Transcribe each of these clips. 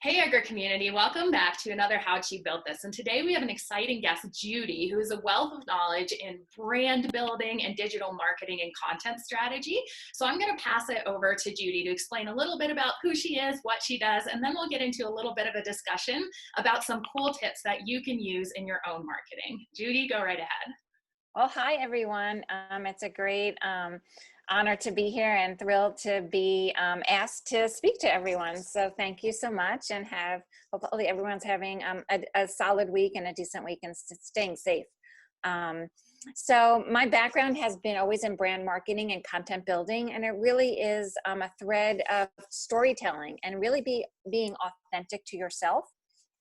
Hey, Edgar community, welcome back to another How She Built This. And today we have an exciting guest, Judy, who is a wealth of knowledge in brand building and digital marketing and content strategy. So I'm going to pass it over to Judy to explain a little bit about who she is, what she does, and then we'll get into a little bit of a discussion about some cool tips that you can use in your own marketing. Judy, go right ahead. Well, hi, everyone. It's a great honor to be here and thrilled to be asked to speak to everyone. So thank you so much, and hopefully everyone's having a solid week and a decent week and staying safe. So my background has been always in brand marketing and content building, and it really is a thread of storytelling and really being authentic to yourself.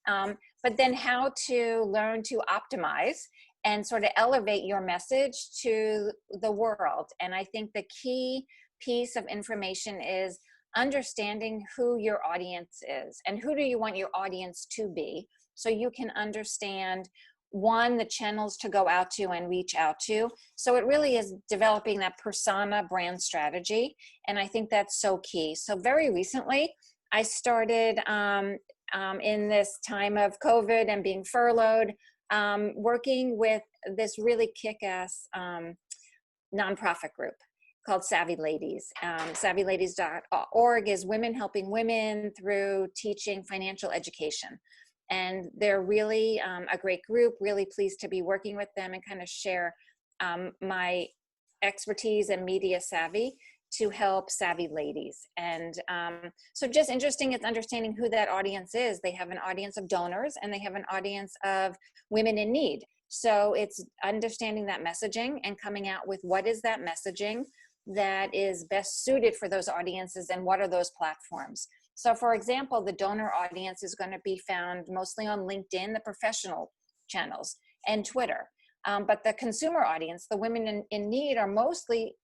But then how to learn to optimize and sort of elevate your message to the world. And I think the key piece of information is understanding who your audience is and who do you want your audience to be, so you can understand, one, the channels to go out to and reach out to. So it really is developing that persona brand strategy. And I think that's so key. So very recently, I started in this time of COVID and being furloughed, working with this really kick-ass nonprofit group called Savvy Ladies. SavvyLadies.org is women helping women through teaching financial education. And they're really a great group, really pleased to be working with them and kind of share my expertise and media savvy to help savvy ladies. And so just interesting, it's understanding who that audience is. They have an audience of donors and they have an audience of women in need. So it's understanding that messaging and coming out with what is that messaging that is best suited for those audiences and what are those platforms. So for example, the donor audience is going to be found mostly on LinkedIn, the professional channels, and Twitter. But the consumer audience, the women in need, are mostly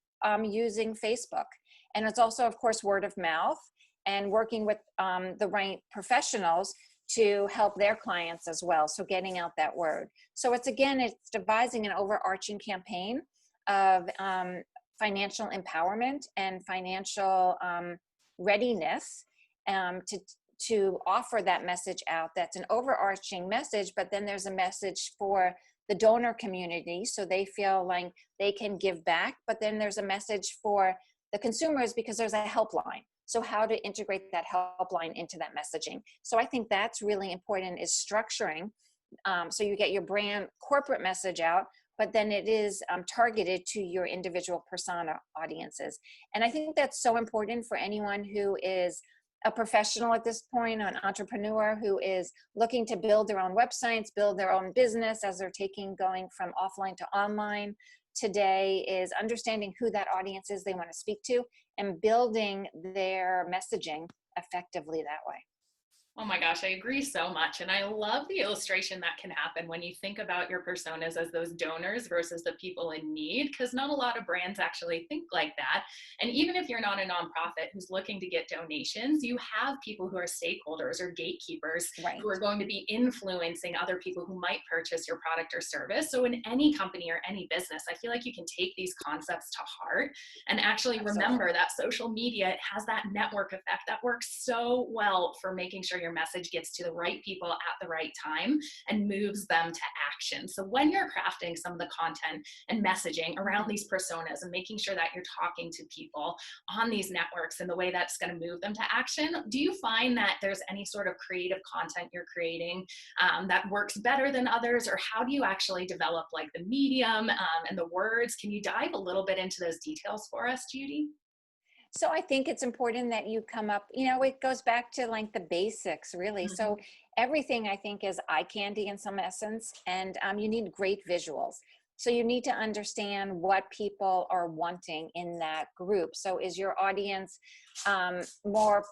using Facebook. And it's also, of course, word of mouth and working with the right professionals to help their clients as well. So getting out that word. So it's devising an overarching campaign of financial empowerment and financial readiness to offer that message out. That's an overarching message, but then there's a message for the donor community, so they feel like they can give back. But then there's a message for the consumers because there's a helpline. So how to integrate that helpline into that messaging. So I think that's really important, is structuring. So you get your brand corporate message out, but then it is targeted to your individual persona audiences. And I think that's so important for anyone who is a professional at this point, an entrepreneur who is looking to build their own websites, build their own business as they're going from offline to online today, is understanding who that audience is they want to speak to and building their messaging effectively that way. Oh my gosh, I agree so much. And I love the illustration that can happen when you think about your personas as those donors versus the people in need, because not a lot of brands actually think like that. And even if you're not a nonprofit who's looking to get donations, you have people who are stakeholders or gatekeepers, right, who are going to be influencing other people who might purchase your product or service. So in any company or any business, I feel like you can take these concepts to heart and actually remember that social media has that network effect that works so well for making sure your message gets to the right people at the right time and moves them to action. So when you're crafting some of the content and messaging around these personas and making sure that you're talking to people on these networks in the way that's going to move them to action, do you find that there's any sort of creative content you're creating that works better than others? Or how do you actually develop like the medium and the words? Can you dive a little bit into those details for us, Judy? So I think it's important that you come up, it goes back to like the basics, really. Mm-hmm. So everything I think is eye candy in some essence, and you need great visuals. So you need to understand what people are wanting in that group. So is your audience more,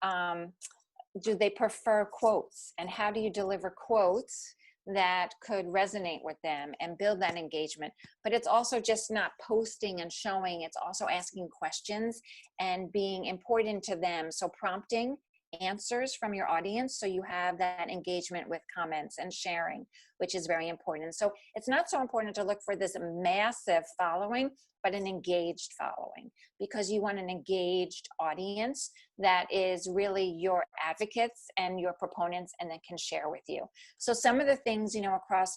do they prefer quotes? And how do you deliver quotes that could resonate with them and build that engagement? But it's also just not posting and showing, it's also asking questions and being important to them. So prompting answers from your audience. So you have that engagement with comments and sharing, which is very important. So it's not so important to look for this massive following, but an engaged following, because you want an engaged audience that is really your advocates and your proponents and that can share with you. So some of the things, across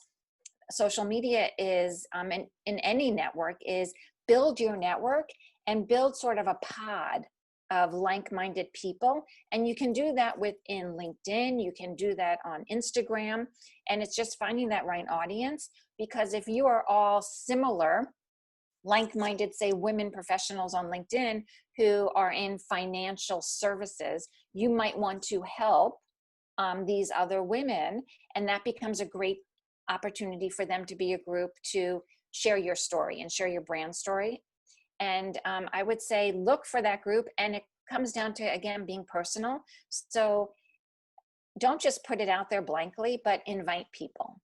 social media is, in any network, is build your network and build sort of a pod of like-minded people. And you can do that within LinkedIn, you can do that on Instagram, and it's just finding that right audience. Because if you are all similar, like-minded, say, women professionals on LinkedIn who are in financial services, you might want to help these other women, and that becomes a great opportunity for them to be a group to share your story and share your brand story. And I would say look for that group, and it comes down to, again, being personal. So don't just put it out there blankly, but invite people,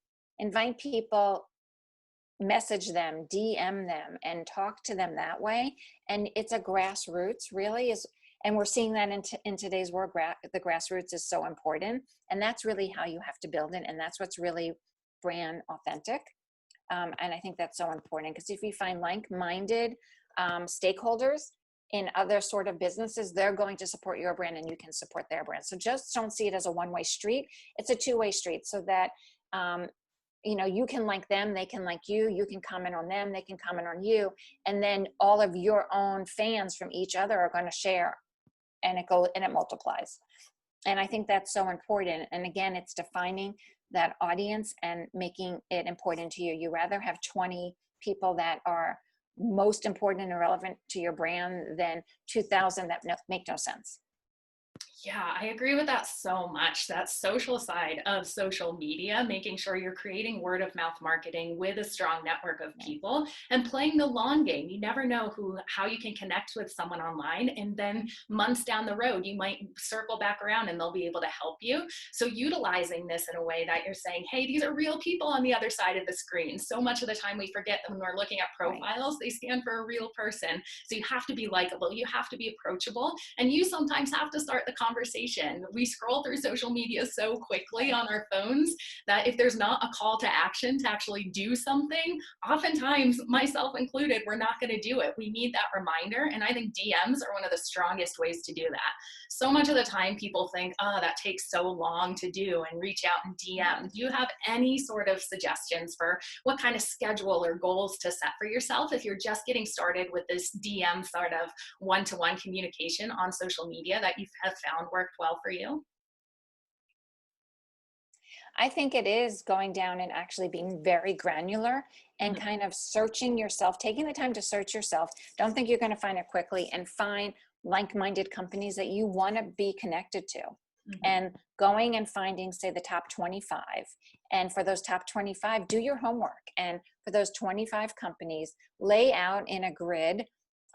message them, DM them, and talk to them that way. And it's a grassroots, really is. And we're seeing that in today's world, the grassroots is so important. And that's really how you have to build it. And that's what's really brand authentic. And I think that's so important, because if you find like-minded stakeholders in other sort of businesses, they're going to support your brand and you can support their brand. So just don't see it as a one-way street. It's a two-way street, so that you can like them, they can like you, you can comment on them, they can comment on you, and then all of your own fans from each other are going to share, and it multiplies. And I think that's so important. And again, it's defining that audience and making it important to you. You rather have 20 people that are most important and relevant to your brand than 2,000 that make no sense. Yeah, I agree with that so much. That social side of social media, making sure you're creating word of mouth marketing with a strong network of people and playing the long game. You never know how you can connect with someone online, and then months down the road, you might circle back around and they'll be able to help you. So utilizing this in a way that you're saying, hey, these are real people on the other side of the screen. So much of the time we forget that when we're looking at profiles, they stand for a real person. So you have to be likable, you have to be approachable, and you sometimes have to start the conversation. We scroll through social media so quickly on our phones that if there's not a call to action to actually do something, oftentimes, myself included, we're not going to do it. We need that reminder. And I think DMs are one of the strongest ways to do that. So much of the time people think, oh, that takes so long to do, and reach out and DM. Do you have any sort of suggestions for what kind of schedule or goals to set for yourself if you're just getting started with this DM sort of one-to-one communication on social media that you have found worked well for you? I think it is going down and actually being very granular and kind of searching yourself, taking the time to search yourself. Don't think you're going to find it quickly, and find like-minded companies that you want to be connected to. And going and finding, say, the top 25. And for those top 25, do your homework. And for those 25 companies, lay out in a grid,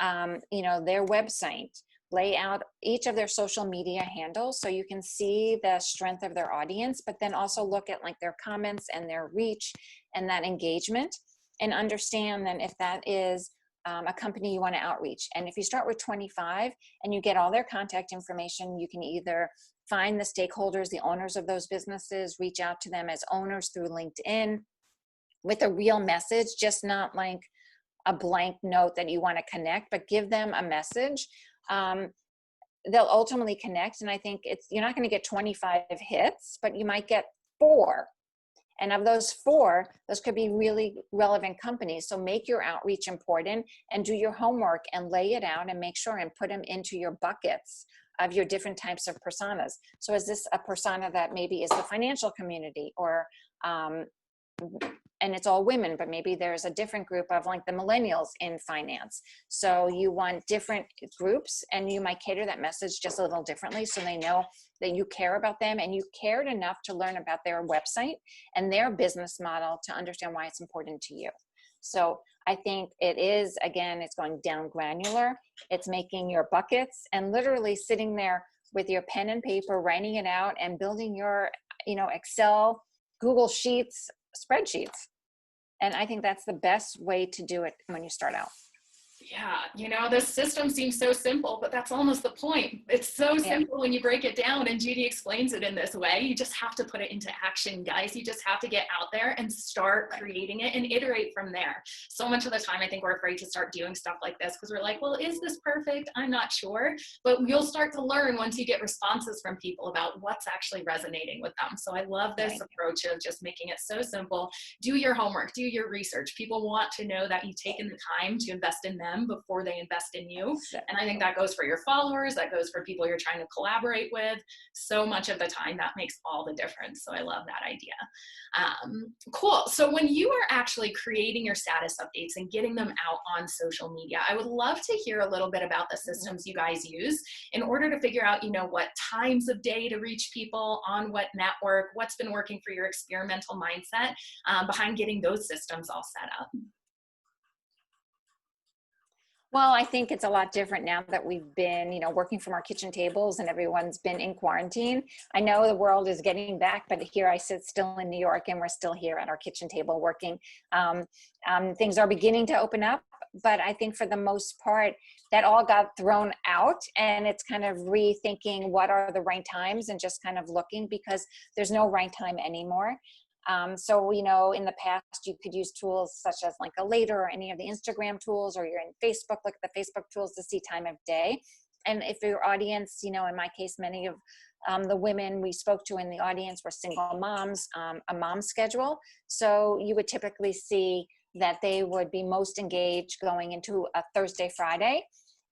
their website, lay out each of their social media handles so you can see the strength of their audience, but then also look at like their comments and their reach and that engagement, and understand then if that is a company you want to outreach. And if you start with 25 and you get all their contact information, you can either find the stakeholders, the owners of those businesses, reach out to them as owners through LinkedIn with a real message, just not like a blank note that you want to connect, but give them a message. They'll ultimately connect. And I think you're not going to get 25 hits, but you might get 4. And of those 4, those could be really relevant companies. So make your outreach important and do your homework and lay it out and make sure and put them into your buckets of your different types of personas. So is this a persona that maybe is the financial community, or and it's all women, but maybe there's a different group of like the millennials in finance. So you want different groups, and you might cater that message just a little differently so they know that you care about them and you cared enough to learn about their website and their business model to understand why it's important to you. So I think it is, again, it's going down granular. It's making your buckets and literally sitting there with your pen and paper, writing it out and building your, Excel, Google Sheets, spreadsheets. And I think that's the best way to do it when you start out. Yeah, this system seems so simple, but that's almost the point. It's so Yeah. simple when you break it down, and Judy explains it in this way. You just have to put it into action, guys. You just have to get out there and start creating it and iterate from there. So much of the time, I think we're afraid to start doing stuff like this because we're like, well, is this perfect? I'm not sure. But you'll start to learn once you get responses from people about what's actually resonating with them. So I love this approach of just making it so simple. Do your homework, do your research. People want to know that you've taken the time to invest in them before they invest in you. And I think that goes for your followers, that goes for people you're trying to collaborate with. So much of the time that makes all the difference. So I love that idea. Cool. So when you are actually creating your status updates and getting them out on social media, I would love to hear a little bit about the systems you guys use in order to figure out, what times of day to reach people on what network, what's been working for your experimental mindset behind getting those systems all set up. Well, I think it's a lot different now that we've been, working from our kitchen tables and everyone's been in quarantine. I know the world is getting back, but here I sit still in New York and we're still here at our kitchen table working. Things are beginning to open up, but I think for the most part, that all got thrown out, and it's kind of rethinking what are the right times and just kind of looking, because there's no right time anymore. So, in the past, you could use tools such as like a Later or any of the Instagram tools, or you're in Facebook, look at the Facebook tools to see time of day. And if your audience, in my case, many of the women we spoke to in the audience were single moms, a mom schedule. So you would typically see that they would be most engaged going into a Thursday, Friday,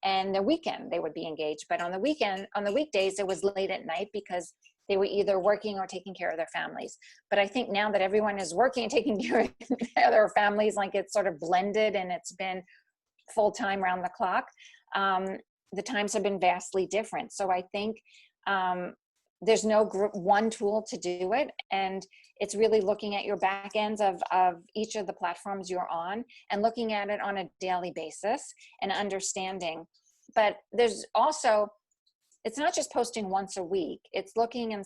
and the weekend they would be engaged. But on the weekdays, it was late at night because they were either working or taking care of their families. But I think now that everyone is working and taking care of their families, like it's sort of blended and it's been full-time round the clock, the times have been vastly different. So I think there's no one tool to do it. And it's really looking at your back ends of each of the platforms you're on and looking at it on a daily basis and understanding. But there's also, it's not just posting once a week. It's looking and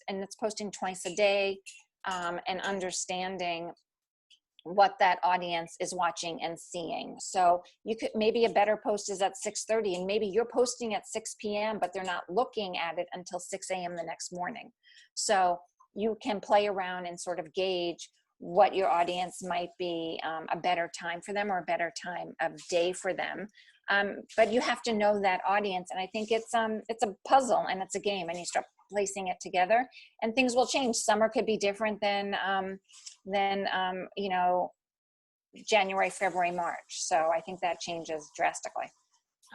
it's posting twice a day, and understanding what that audience is watching and seeing. So maybe a better post is at 6:30 and maybe you're posting at 6 p.m., but they're not looking at it until 6 a.m. the next morning. So you can play around and sort of gauge what your audience might be a better time for them or a better time of day for them. But you have to know that audience. And I think it's a puzzle and it's a game, and you start placing it together and things will change. Summer could be different than January, February, March. So I think that changes drastically.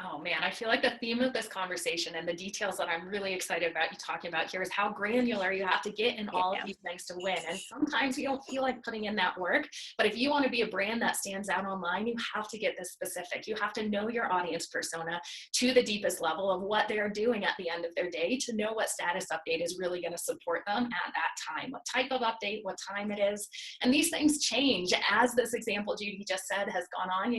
Oh man, I feel like the theme of this conversation and the details that I'm really excited about you talking about here is how granular you have to get in all of these things to win. And sometimes you don't feel like putting in that work, but if you want to be a brand that stands out online, you have to get this specific. You have to know your audience persona to the deepest level of what they're doing at the end of their day to know what status update is really going to support them at that time, what type of update, what time it is. And these things change as this example Judy just said has gone on.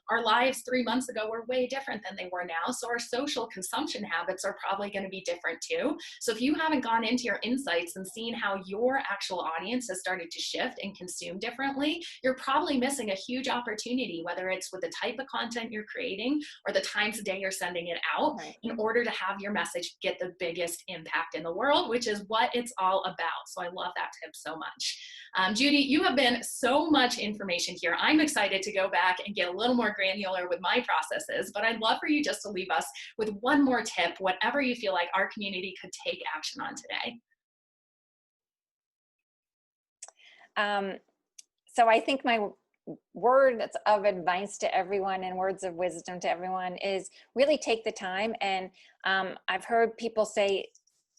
Our lives 3 months ago were way different than they were now. So our social consumption habits are probably going to be different too. So if you haven't gone into your insights and seen how your actual audience has started to shift and consume differently, you're probably missing a huge opportunity, whether it's with the type of content you're creating or the times of day you're sending it out, in order to have your message get the biggest impact in the world, which is what it's all about. So I love that tip so much. Judy, you have been so much information here. I'm excited to go back and get a little more granular with my processes, but I'd love for you just to leave us with one more tip, whatever you feel like our community could take action on today. So I think my words of advice to everyone and words of wisdom to everyone is really take the time. And I've heard people say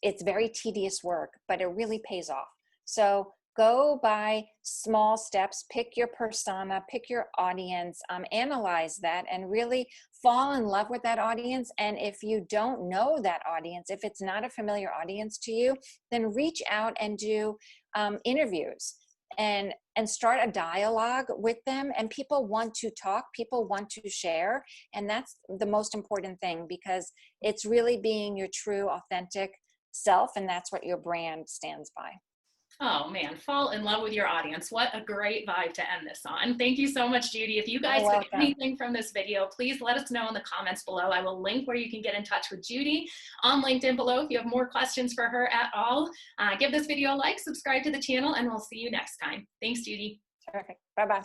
it's very tedious work, but it really pays off. So go by small steps, pick your persona, pick your audience, analyze that, and really fall in love with that audience. And if you don't know that audience, if it's not a familiar audience to you, then reach out and do interviews and start a dialogue with them. And people want to talk, people want to share. And that's the most important thing, because it's really being your true, authentic self. And that's what your brand stands by. Oh man, fall in love with your audience. What a great vibe to end this on. Thank you so much, Judy. If you You're guys took welcome. anything from this video, please let us know in the comments below. I will link where you can get in touch with Judy on LinkedIn below if you have more questions for her at all. Give this video a like, subscribe to the channel, and we'll see you next time. Thanks, Judy. Terrific. Bye-bye.